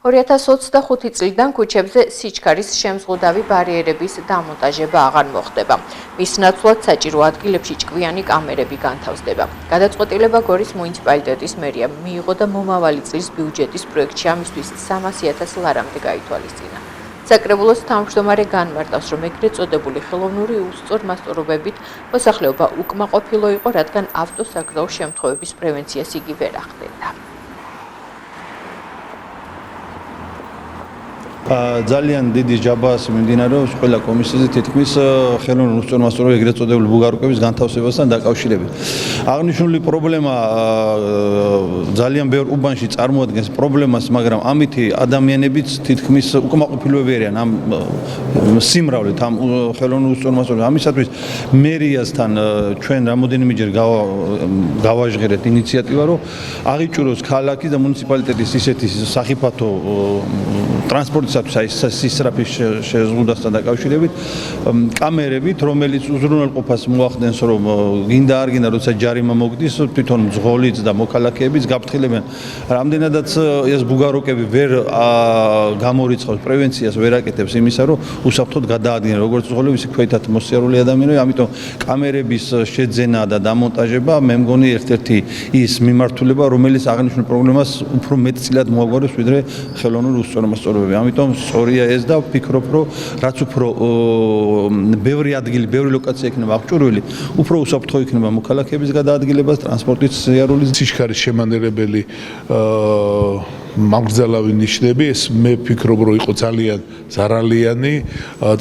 2025 წლიდან ქუჩებზე სიჩქარის შემზღუდავი ბარიერების დამონტაჟება აღარ მოხდება. მის ნაცვლად საჭირო ადგილებში ჭკვიანი კამერები განთავსდება. გადაწყვეტილება გორის მუნიციპალიტეტის მერიამ მიიღო და მომავალი წლის ბიუჯეტის პროექტში ამისთვის 300.000 ლარამდე გაითვალისწინა. საკრებულოს თავმჯდომარე განმარტავს, რომ ეგრეთ წოდებული ხელოვნური უსწორ მასწორობებით მოსახლეობა უკმაყოფილო იყო, რადგან ავტოსაგზაო შემთხვევების პრევენციას იგი ვერ ახდენდა. ძალიან დიდი ჯაბას მიმდინარეობს ყველა კომისიაზე თითქმის ხელოვნური უსწორ მასწორებების ეგრეთ წოდებული ბულგარუკების განთავსებასთან დაკავშირებით. აღნიშნული პრობლემა ძალიან ბევრ უბანში წარმოადგენს პრობლემას, მაგრამ ამითი ადამიანებიც თითქმის უკმაყოფილოები არიან ამ სიმრავლით, ამ ხელოვნურ უსწორ მასწორებებს. ამისათვის მერიასთან ჩვენ რამოდენიმეჯერ გავაჟღერეთ ინიციატივა, რომ აღიჭუროს ქალაქის და მუნიციპალიტეტის ისეთი სახიფათო ტრანსპორტის სისწრაფის შეზღუდვასთან დაკავშირებით კამერებით, რომელიც უზრუნველყოფას მოახდენს, რომ გინდა არ გინდა, როცა ჯარიმა მოგდის, თვითონ მძღოლიც და მოქალაქეებიც გაფრთხილებიან. რამდენადაც ეს ბულგარუკები ვერ გამორიცხავს პრევენციას, ვერ აკეთებს იმისა, რომ უსაფრთხოდ გადაადგინონ როგორც მძღოლები, ისე ქვეითად მოსიარულე ადამიანები, ამიტომ კამერების შეძენა და დამონტაჟება მე მგონი ერთ-ერთი ის მიმართულება, რომელიც აღნიშნულ პრობლემას უფრო მეტწილად მოაგვარებს, ვიდრე ხელოვნური უსწორო მასწორებები. ამიტომ სწორია ეს და ვფიქრობ, რომ რაც უფრო ბევრი ადგილი, ბევრი ლოკაცია იქნება აღჭურვილი, უფრო უსაფრთხო იქნება მოქალაქეების გადაადგილებას, ტრანსპორტის სიარულის სიჩქარის შემანელებელი მამგზალავი ნიშნები, ეს მე ვფიქრობ, რომ იყო ძალიან ზარალიანი,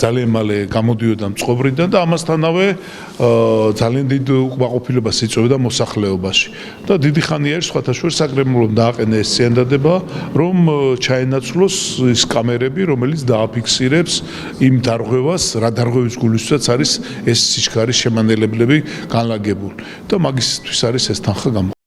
ძალიან მალე გამოდიოდა მწყობრიდან და ამასთანავე ძალიან დიდ უკმაყოფილებას იწვევდა მოსახლეობაში. და დიდი ხანი არის სხვათა შორის საკრებულომ დააყენა ეს წინადადება, რომ ჩაენაცვლოს ის კამერები, რომელიც დააფიქსირებს იმ დარღვევას, რა დარღვევის გულისთვისაც არის ეს სიჩქარის შემანელებლები განლაგებული. და მაგისთვის არის ეს თანხა